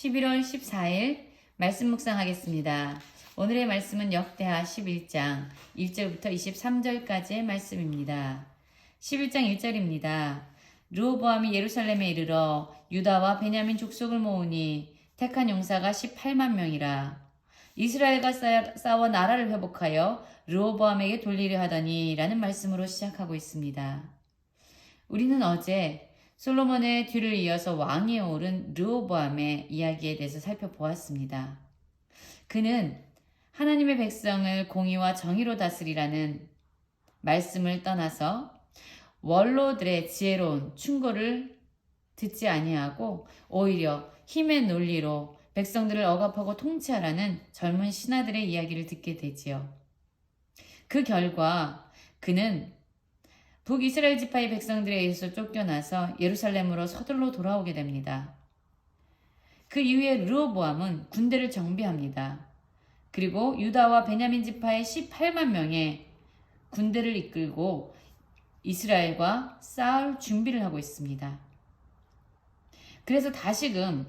11월 14일 말씀 묵상하겠습니다. 오늘의 말씀은 역대하 11장 1절부터 23절까지의 말씀입니다. 11장 1절입니다. 르호보암이 예루살렘에 이르러 유다와 베냐민 족속을 모으니 택한 용사가 18만 명이라. 이스라엘과 싸워 나라를 회복하여 르호보암에게 돌리려 하더니 라는 말씀으로 시작하고 있습니다. 우리는 어제 솔로몬의 뒤를 이어서 왕위에 오른 르호보암의 이야기에 대해서 살펴보았습니다. 그는 하나님의 백성을 공의와 정의로 다스리라는 말씀을 떠나서 원로들의 지혜로운 충고를 듣지 아니하고 오히려 힘의 논리로 백성들을 억압하고 통치하라는 젊은 신하들의 이야기를 듣게 되지요. 그 결과 그는 북이스라엘 지파의 백성들에 의해서 쫓겨나서 예루살렘으로 서둘러 돌아오게 됩니다. 그 이후에 르호보암은 군대를 정비합니다. 그리고 유다와 베냐민 지파의 18만 명의 군대를 이끌고 이스라엘과 싸울 준비를 하고 있습니다. 그래서 다시금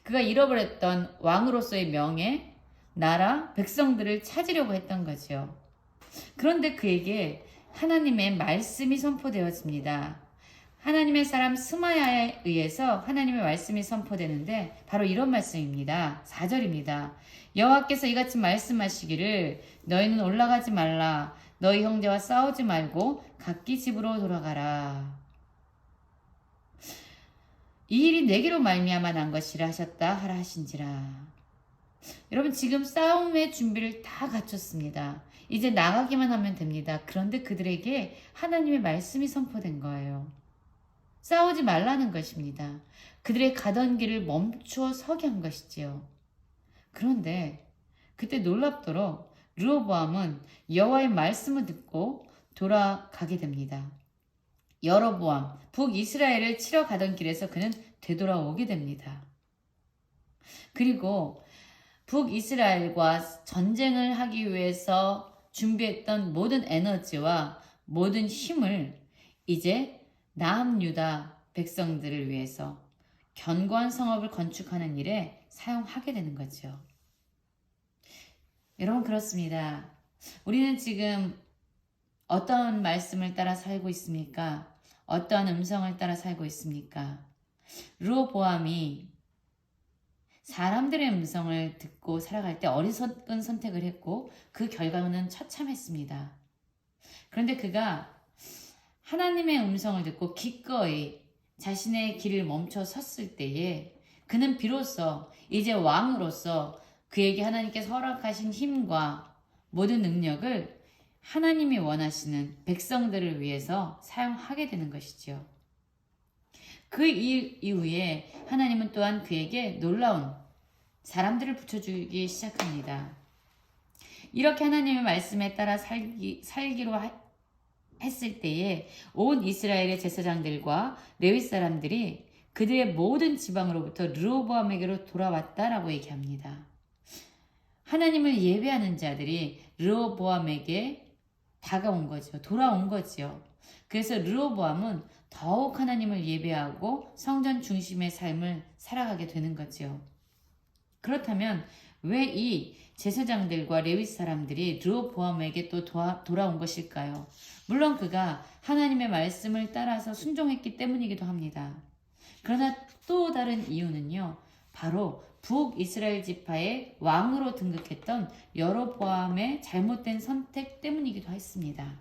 그가 잃어버렸던 왕으로서의 명예, 나라, 백성들을 찾으려고 했던 거죠. 그런데 그에게 하나님의 말씀이 선포되어집니다. 하나님의 사람 스마야에 의해서 하나님의 말씀이 선포되는데 바로 이런 말씀입니다. 4절입니다. 여호와께서 이같이 말씀하시기를 너희는 올라가지 말라. 너희 형제와 싸우지 말고 각기 집으로 돌아가라. 이 일이 내게로 말미암아 난 것이라 하셨다 하라 하신지라. 여러분 지금 싸움의 준비를 다 갖췄습니다. 이제 나가기만 하면 됩니다. 그런데 그들에게 하나님의 말씀이 선포된 거예요. 싸우지 말라는 것입니다. 그들의 가던 길을 멈추어 서게 한 것이지요. 그런데 그때 놀랍도록 르호보암은 여호와의 말씀을 듣고 돌아가게 됩니다. 여로보암 북이스라엘을 치러 가던 길에서 그는 되돌아오게 됩니다. 그리고 북이스라엘과 전쟁을 하기 위해서 준비했던 모든 에너지와 모든 힘을 이제 남유다 백성들을 위해서 견고한 성읍을 건축하는 일에 사용하게 되는 거죠. 여러분 그렇습니다. 우리는 지금 어떤 말씀을 따라 살고 있습니까? 어떠한 음성을 따라 살고 있습니까? 르호보암이 사람들의 음성을 듣고 살아갈 때 어리석은 선택을 했고 그 결과는 처참했습니다. 그런데 그가 하나님의 음성을 듣고 기꺼이 자신의 길을 멈춰 섰을 때에 그는 비로소 이제 왕으로서 그에게 하나님께서 허락하신 힘과 모든 능력을 하나님이 원하시는 백성들을 위해서 사용하게 되는 것이죠. 그 이후에 하나님은 또한 그에게 놀라운 사람들을 붙여주기 시작합니다. 이렇게 하나님의 말씀에 따라 살기로 했을 때에 온 이스라엘의 제사장들과 레위 사람들이 그들의 모든 지방으로부터 르호보암에게로 돌아왔다라고 얘기합니다. 하나님을 예배하는 자들이 르호보암에게 다가온 거죠. 돌아온 거죠. 그래서 르호보암은 더욱 하나님을 예배하고 성전 중심의 삶을 살아가게 되는 거죠. 그렇다면 왜 이 제사장들과 레위 사람들이 르호보암에게 또 돌아온 것일까요? 물론 그가 하나님의 말씀을 따라서 순종했기 때문이기도 합니다. 그러나 또 다른 이유는요. 바로 북이스라엘 지파의 왕으로 등극했던 여로보암의 잘못된 선택 때문이기도 했습니다.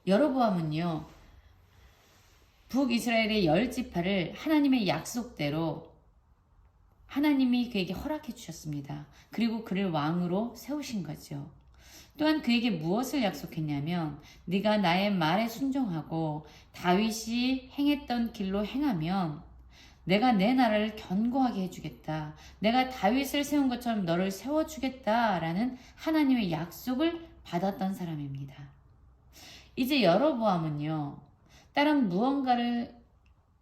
여로보암은요. 북이스라엘의 10지파를 하나님의 약속대로 하나님이 그에게 허락해 주셨습니다. 그리고 그를 왕으로 세우신 거죠. 또한 그에게 무엇을 약속했냐면 네가 나의 말에 순종하고 다윗이 행했던 길로 행하면 내가 내 나라를 견고하게 해주겠다. 내가 다윗을 세운 것처럼 너를 세워주겠다라는 하나님의 약속을 받았던 사람입니다. 이제 여로보암은요. 다른 무언가를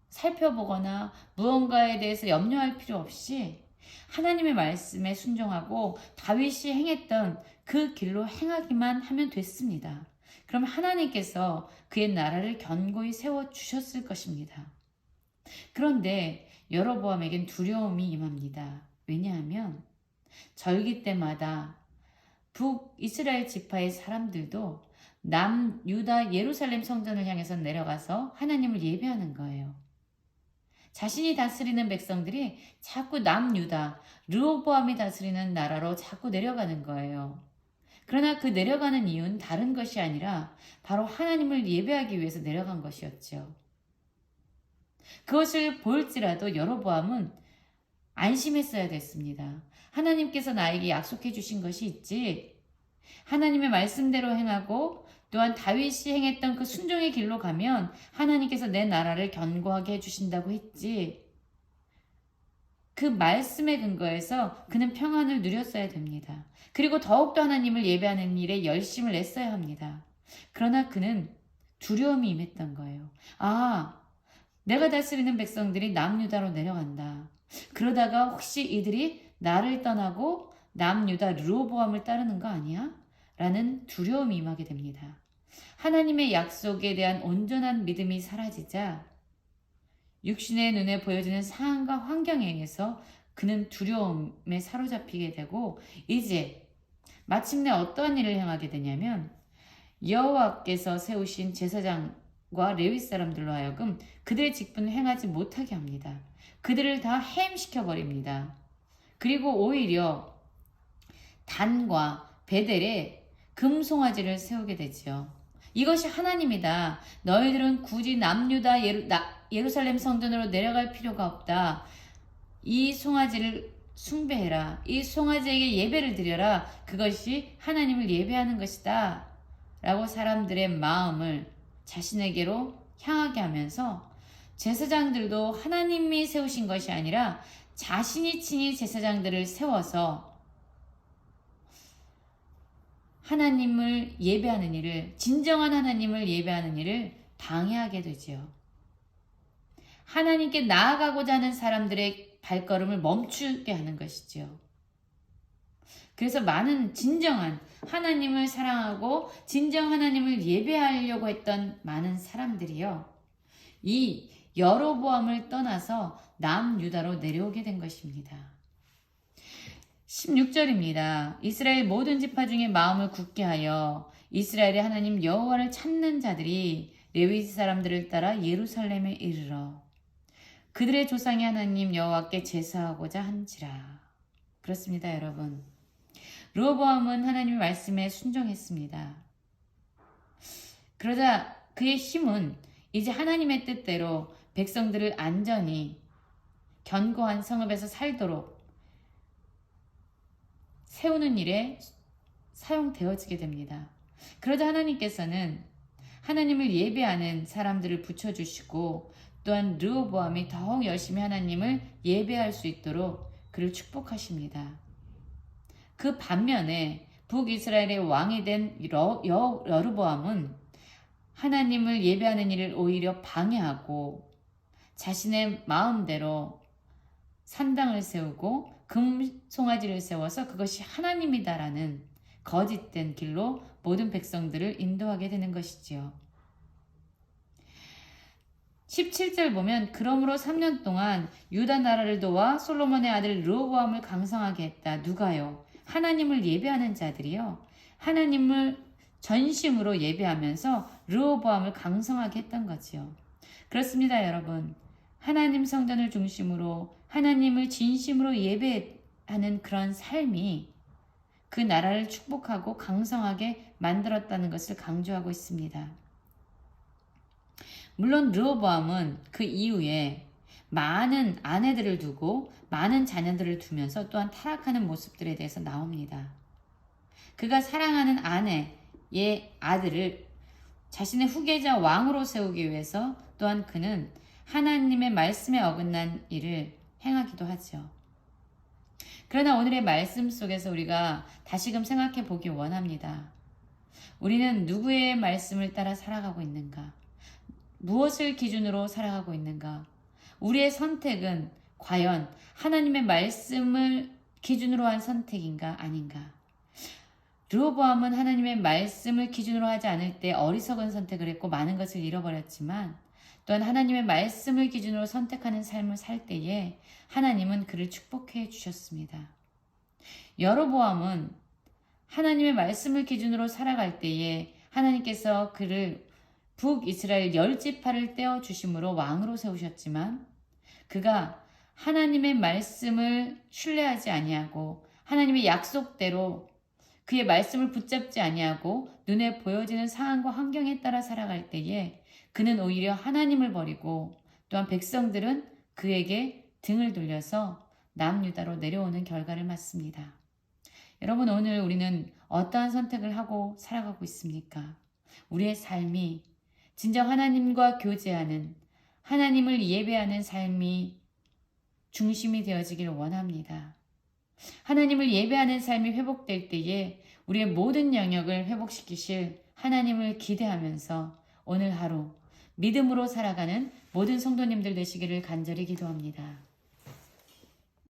살펴보거나 무언가에 대해서 염려할 필요 없이 하나님의 말씀에 순종하고 다윗이 행했던 그 길로 행하기만 하면 됐습니다. 그럼 하나님께서 그의 나라를 견고히 세워주셨을 것입니다. 그런데 여로보암에겐 두려움이 임합니다. 왜냐하면 절기 때마다 북이스라엘 지파의 사람들도 남유다 예루살렘 성전을 향해서 내려가서 하나님을 예배하는 거예요. 자신이 다스리는 백성들이 자꾸 남유다, 르호보암이 다스리는 나라로 자꾸 내려가는 거예요. 그러나 그 내려가는 이유는 다른 것이 아니라 바로 하나님을 예배하기 위해서 내려간 것이었죠. 그것을 볼지라도 여로보암은 안심했어야 됐습니다. 하나님께서 나에게 약속해 주신 것이 있지. 하나님의 말씀대로 행하고 또한 다윗이 행했던 그 순종의 길로 가면 하나님께서 내 나라를 견고하게 해주신다고 했지. 그 말씀에 근거해서 그는 평안을 누렸어야 됩니다. 그리고 더욱더 하나님을 예배하는 일에 열심을 냈어야 합니다. 그러나 그는 두려움이 임했던 거예요. 내가 다스리는 백성들이 남유다로 내려간다. 그러다가 혹시 이들이 나를 떠나고 남유다 르호보암을 따르는 거 아니야? 라는 두려움이 임하게 됩니다. 하나님의 약속에 대한 온전한 믿음이 사라지자 육신의 눈에 보여지는 상황과 환경에 의해서 그는 두려움에 사로잡히게 되고 이제 마침내 어떠한 일을 행하게 되냐면 여호와께서 세우신 제사장과 레위 사람들로 하여금 그들의 직분을 행하지 못하게 합니다. 그들을 다 해임시켜버립니다. 그리고 오히려 단과 베델에 금송아지를 세우게 되지요. 이것이 하나님이다. 너희들은 굳이 남유다 예루살렘 성전으로 내려갈 필요가 없다. 이 송아지를 숭배해라. 이 송아지에게 예배를 드려라. 그것이 하나님을 예배하는 것이다. 라고 사람들의 마음을 자신에게로 향하게 하면서 제사장들도 하나님이 세우신 것이 아니라 자신이 친히 제사장들을 세워서 하나님을 예배하는 일을, 진정한 하나님을 예배하는 일을 방해하게 되지요. 하나님께 나아가고자 하는 사람들의 발걸음을 멈추게 하는 것이지요. 그래서 많은 진정한 하나님을 사랑하고 진정 하나님을 예배하려고 했던 많은 사람들이요. 이 여로보암을 떠나서 남유다로 내려오게 된 것입니다. 16절입니다. 이스라엘 모든 지파 중에 마음을 굳게 하여 이스라엘의 하나님 여호와를 찾는 자들이 레위 사람들을 따라 예루살렘에 이르러 그들의 조상의 하나님 여호와께 제사하고자 한지라. 그렇습니다, 여러분. 르호보암은 하나님의 말씀에 순종했습니다. 그러자 그의 힘은 이제 하나님의 뜻대로 백성들을 안전히 견고한 성읍에서 살도록 세우는 일에 사용되어지게 됩니다. 그러자 하나님께서는 하나님을 예배하는 사람들을 붙여주시고 또한 르호보암이 더욱 열심히 하나님을 예배할 수 있도록 그를 축복하십니다. 그 반면에 북이스라엘의 왕이 된 여로보암은 하나님을 예배하는 일을 오히려 방해하고 자신의 마음대로 산당을 세우고 금송아지를 세워서 그것이 하나님이다라는 거짓된 길로 모든 백성들을 인도하게 되는 것이지요. 17절 보면 그러므로 3년 동안 유다 나라를 도와 솔로몬의 아들 르호보암을 강성하게 했다. 누가요? 하나님을 예배하는 자들이요. 하나님을 전심으로 예배하면서 르호보암을 강성하게 했던 거지요. 그렇습니다, 여러분. 하나님 성전을 중심으로 하나님을 진심으로 예배하는 그런 삶이 그 나라를 축복하고 강성하게 만들었다는 것을 강조하고 있습니다. 물론 르호보암은 그 이후에 많은 아내들을 두고 많은 자녀들을 두면서 또한 타락하는 모습들에 대해서 나옵니다. 그가 사랑하는 아내의 아들을 자신의 후계자 왕으로 세우기 위해서 또한 그는 하나님의 말씀에 어긋난 일을 행하기도 하죠. 그러나 오늘의 말씀 속에서 우리가 다시금 생각해 보기 원합니다. 우리는 누구의 말씀을 따라 살아가고 있는가? 무엇을 기준으로 살아가고 있는가? 우리의 선택은 과연 하나님의 말씀을 기준으로 한 선택인가 아닌가? 르호보암은 하나님의 말씀을 기준으로 하지 않을 때 어리석은 선택을 했고 많은 것을 잃어버렸지만 또한 하나님의 말씀을 기준으로 선택하는 삶을 살 때에 하나님은 그를 축복해 주셨습니다. 여로보암은 하나님의 말씀을 기준으로 살아갈 때에 하나님께서 그를 북이스라엘 10지파를 떼어 주심으로 왕으로 세우셨지만 그가 하나님의 말씀을 신뢰하지 아니하고 하나님의 약속대로 그의 말씀을 붙잡지 아니하고 눈에 보여지는 상황과 환경에 따라 살아갈 때에 그는 오히려 하나님을 버리고 또한 백성들은 그에게 등을 돌려서 남유다로 내려오는 결과를 맞습니다. 여러분, 오늘 우리는 어떠한 선택을 하고 살아가고 있습니까? 우리의 삶이 진정 하나님과 교제하는, 하나님을 예배하는 삶이 중심이 되어지길 원합니다. 하나님을 예배하는 삶이 회복될 때에 우리의 모든 영역을 회복시키실 하나님을 기대하면서 오늘 하루 믿음으로 살아가는 모든 성도님들 되시기를 간절히 기도합니다.